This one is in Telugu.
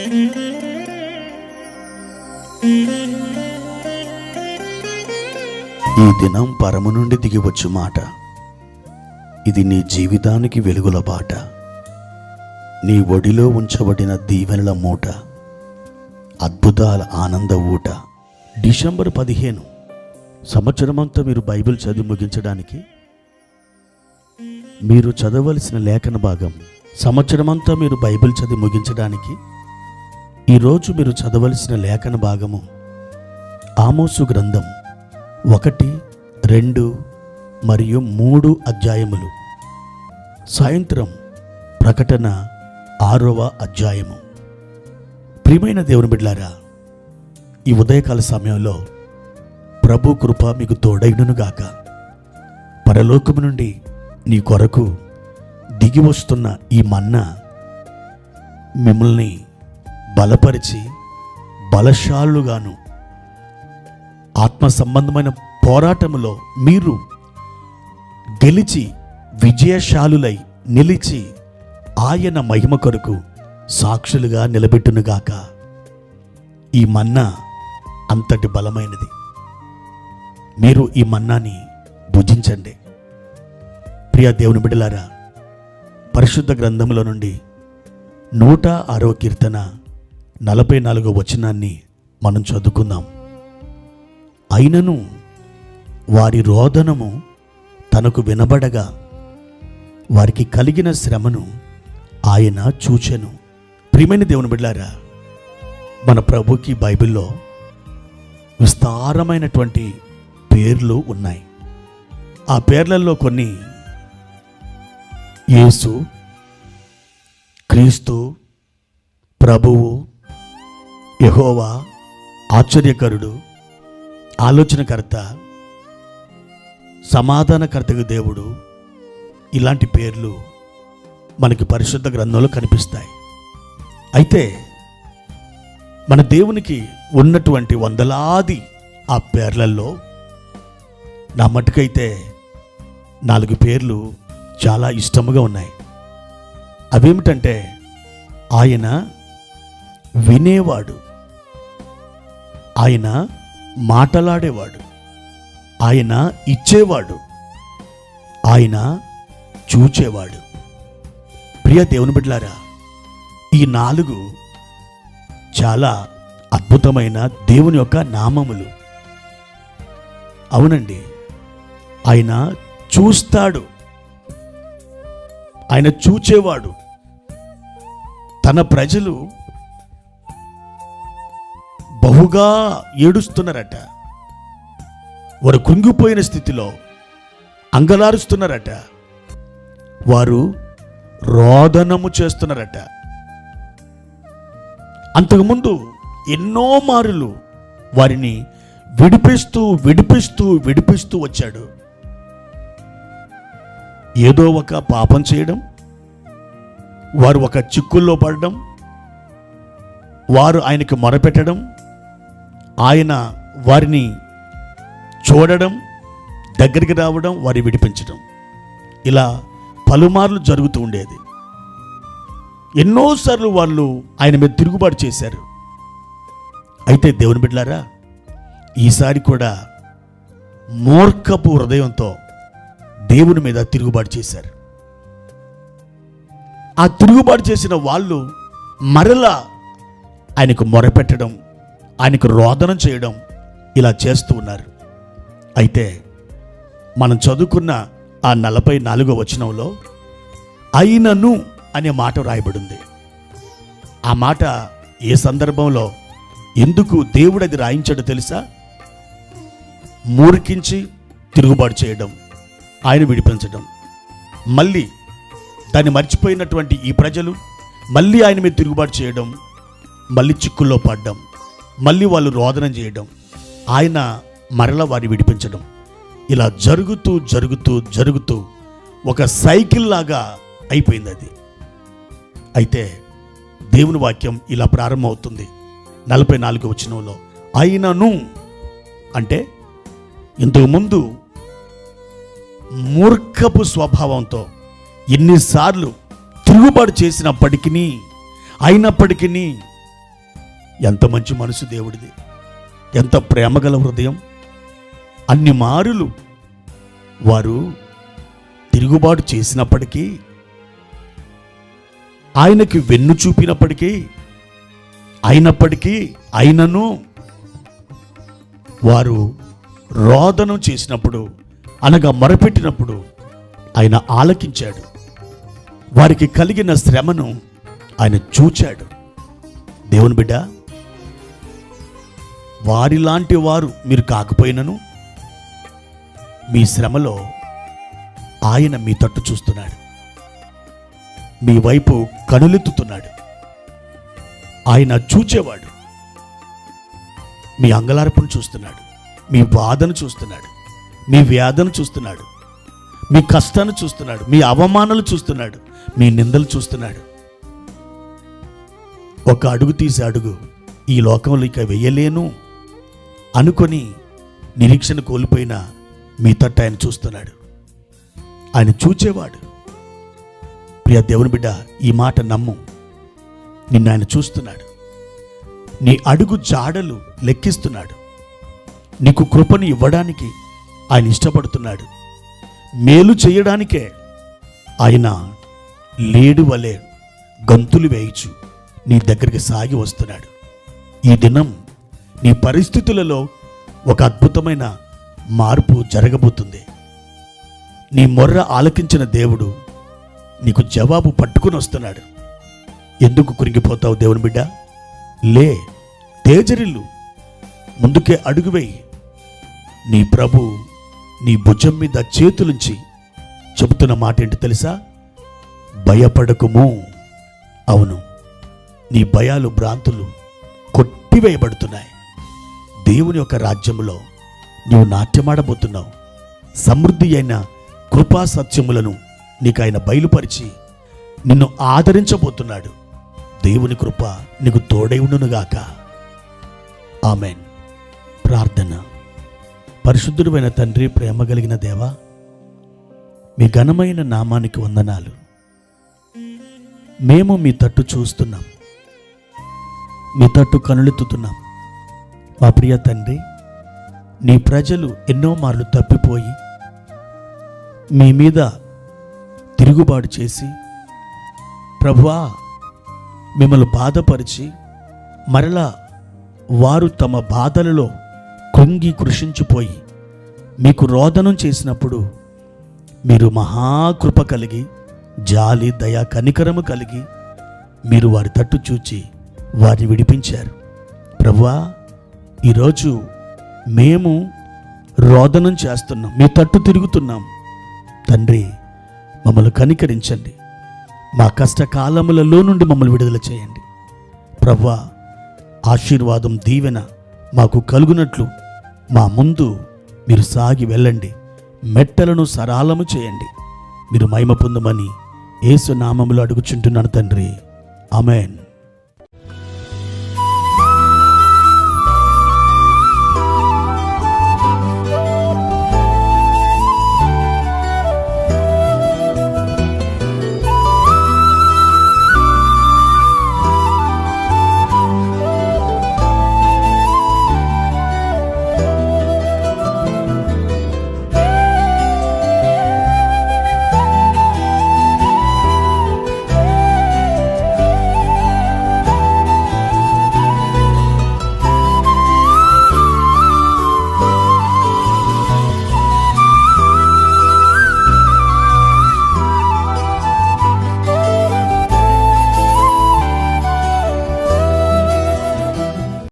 ఈ దినం పరము నుండి దిగివచ్చు మాట. ఇది నీ జీవితానికి వెలుగుల బాట. నీ ఒడిలో ఉంచబడిన దీవెనల మూట, అద్భుతాల ఆనంద ఊట. డిసెంబర్ 15 సంవత్సరమంతా మీరు బైబిల్ చదివి ముగించడానికి మీరు చదవలసిన లేఖన భాగం. సంవత్సరమంతా మీరు బైబిల్ చదివి ముగించడానికి ఈరోజు మీరు చదవలసిన లేఖన భాగము ఆమోసు గ్రంథం 1, 2 మరియు 3 అధ్యాయములు. సాయంత్రం ప్రకటన 6వ అధ్యాయము. ప్రియమైన దేవుని బిడ్డలారా, ఈ ఉదయకాల సమయంలో ప్రభు కృప మీకు తోడైననుగాక. పరలోకము నుండి నీ కొరకు దిగి వస్తున్న ఈ మన్నా మిమ్మల్ని బలపరిచి బలశాలుగాను, ఆత్మ సంబంధమైన పోరాటములో మీరు గెలిచి విజయశాలులై నిలిచి ఆయన మహిమ కొరకు సాక్షులుగా నిలబెట్టునుగాక. ఈ మన్నా అంతటి బలమైనది. మీరు ఈ మన్నాని భుజించండి. ప్రియ దేవుని బిడ్డలారా, పరిశుద్ధ గ్రంథములో నుండి 106వ కీర్తన 44వ వచనాన్ని మనం చదువుకుందాం. అయినను వారి రోదనము తనకు వినబడగా వారికి కలిగిన శ్రమను ఆయన చూచెను. ప్రియమైన దేవుని బిడ్డలారా, మన ప్రభుకి బైబిల్లో విస్తారమైనటువంటి పేర్లు ఉన్నాయి. ఆ పేర్లలో కొన్ని యేసు, క్రీస్తు, ప్రభువు, యెహోవా, ఆశ్చర్యకరుడు, ఆలోచనకర్త, సమాధానకర్తకు దేవుడు, ఇలాంటి పేర్లు మనకి పరిశుద్ధ గ్రంథంలో కనిపిస్తాయి. అయితే మన దేవునికి ఉన్నటువంటి వందలాది ఆ పేర్లలో నా మటుకైతే 4 పేర్లు చాలా ఇష్టముగా ఉన్నాయి. అవేమిటంటే, ఆయన వినేవాడు, ఆయన మాటలాడేవాడు, ఆయన ఇచ్చేవాడు, ఆయన చూచేవాడు. ప్రియ దేవుని బిడ్డలారా, ఈ 4 చాలా అద్భుతమైన దేవుని యొక్క నామములు. అవునండి, ఆయన చూస్తాడు, ఆయన చూచేవాడు. తన ప్రజలు బహుగా ఏడుస్తున్నారట, వారు కృంగిపోయిన స్థితిలో అంగలారుస్తున్నారట, వారు రోదనము చేస్తున్నారట. అంతకుముందు ఎన్నో మారులు వారిని విడిపిస్తూ విడిపిస్తూ విడిపిస్తూ వచ్చాడు. ఏదో ఒక పాపం చేయడం, వారు ఒక చిక్కుల్లో పడడం, వారు ఆయనకు మొరపెట్టడం, ఆయన వారిని చూడడం, దగ్గరికి రావడం, వారిని విడిపించడం, ఇలా పలుమార్లు జరుగుతూ ఉండేది. ఎన్నోసార్లు వాళ్ళు ఆయన మీద తిరుగుబాటు చేశారు. అయితే దేవుని బిడ్డలారా, ఈసారి కూడా మూర్ఖపు హృదయంతో దేవుని మీద తిరుగుబాటు చేశారు. ఆ తిరుగుబాటు చేసిన వాళ్ళు మరలా ఆయనకు మొరపెట్టడం, ఆయనకు రోదనం చేయడం, ఇలా చేస్తూ ఉన్నారు. అయితే మనం చదువుకున్న ఆ 44వ వచనంలో అయినను అనే మాట రాయబడింది. ఆ మాట ఏ సందర్భంలో, ఎందుకు దేవుడు అది రాయించాడో తెలుసా? మూర్ఖించి తిరుగుబాటు చేయడం, ఆయన విడిపించడం, మళ్ళీ దాన్ని మర్చిపోయినటువంటి ఈ ప్రజలు మళ్ళీ ఆయన మీద తిరుగుబాటు చేయడం, మళ్ళీ చిక్కుల్లో పడడం, మళ్ళీ వాళ్ళు రోదనం చేయడం, ఆయన మరల వారిని విడిపించడం, ఇలా జరుగుతూ జరుగుతూ జరుగుతూ ఒక సైకిల్ లాగా అయిపోయింది అది. అయితే దేవుని వాక్యం ఇలా ప్రారంభమవుతుంది 44వ వచనంలో. అయినను అంటే ఇంతకుముందు మూర్ఖపు స్వభావంతో ఎన్నిసార్లు తిరుగుబాటు చేసినప్పటికీ, అయినప్పటికీ ఎంత మంచి మనసు దేవుడిది, ఎంత ప్రేమగల హృదయం. అన్ని మారులు వారు తిరుగుబాటు చేసినప్పటికీ, ఆయనకి వెన్ను చూపినప్పటికీ, అయినను వారు రోదనం చేసినప్పుడు, అనగా మొరపెట్టినప్పుడు ఆయన ఆలకించాడు. వారికి కలిగిన శ్రమను ఆయన చూచాడు. దేవుని బిడ్డ, వారిలాంటి వారు మీరు కాకపోయినను మీ శ్రమలో ఆయన మీ తట్టు చూస్తున్నాడు, మీ వైపు కనులెత్తుతున్నాడు. ఆయన చూచేవాడు. మీ అంగలార్పును చూస్తున్నాడు, మీ బాధను చూస్తున్నాడు, మీ వ్యాధను చూస్తున్నాడు, మీ కష్టాన్ని చూస్తున్నాడు, మీ అవమానాలు చూస్తున్నాడు, మీ నిందలు చూస్తున్నాడు. ఒక అడుగు తీసి అడుగు ఈ లోకంలో ఇక వెయ్యలేను అనుకొని నిరీక్షణ కోల్పోయిన మీ తట్టు ఆయన చూస్తున్నాడు. ఆయన చూచేవాడు. ప్రియ దేవుని బిడ్డ, ఈ మాట నమ్ము. నిన్ను ఆయన చూస్తున్నాడు. నీ అడుగు జాడలు లెక్కిస్తున్నాడు. నీకు కృపను ఇవ్వడానికి ఆయన ఇష్టపడుతున్నాడు. మేలు చేయడానికే ఆయన లేడి వలె గంతులు వేయచ్చు నీ దగ్గరికి సాగి వస్తున్నాడు. ఈ దినం నీ పరిస్థితులలో ఒక అద్భుతమైన మార్పు జరగబోతుంది. నీ మొర్ర ఆలకించిన దేవుడు నీకు జవాబు పట్టుకుని వస్తున్నాడు. ఎందుకు కురింగిపోతావు దేవుని బిడ్డ? లే, తేజరిల్లు, ముందుకే అడుగు వేయి. నీ ప్రభు నీ భుజం మీద చేతులుంచి చెబుతున్న మాట ఏంటి తెలుసా? భయపడకుము. అవును, నీ భయాలు భ్రాంతులు కొట్టివేయబడుతున్నాయి. దేవుని యొక్క రాజ్యములో నీవు నాట్యమాడబోతున్నావు. సమృద్ధి అయిన కృపా సత్యములను నీకు ఆయన బయలుపరిచి నిన్ను ఆదరించబోతున్నాడు. దేవుని కృప నీకు తోడై ఉండునుగాక. ఆమెన్. ప్రార్థన. పరిశుద్ధుడైన తండ్రి, ప్రేమ కలిగిన దేవా, మీ ఘనమైన నామానికి వందనాలు. మేము మీ తట్టు చూస్తున్నాం, మీ తట్టు కనులెత్తుతున్నాం. మా ప్రియ తండ్రి, నీ ప్రజలు ఎన్నో మార్లు తప్పిపోయి మీ మీద తిరుగుబాటు చేసి, ప్రభువా, మిమ్మల్ని బాధపరిచి మరలా వారు తమ బాధలలో కృంగి కృషించిపోయి మీకు రోదనం చేసినప్పుడు మీరు మహాకృప కలిగి, జాలి, దయ, కనికరము కలిగి మీరు వారి తట్టు చూచి వారిని విడిపించారు. ప్రభువా, ఈరోజు మేము రోదనం చేస్తున్నాం, మీ తట్టు తిరుగుతున్నాం. తండ్రి, మమ్మల్ని కనికరించండి. మా కష్టకాలములలో నుండి మమ్మల్ని విడుదల చేయండి. ప్రభువా, ఆశీర్వాదం, దీవెన మాకు కలుగునట్లు మా ముందు మీరు సాగి వెళ్ళండి. మెట్టలను సరాలము చేయండి. మీరు మహిమ పొందమని యేసు నామములో అడుగుచుంటున్నాను తండ్రి. ఆమేన్.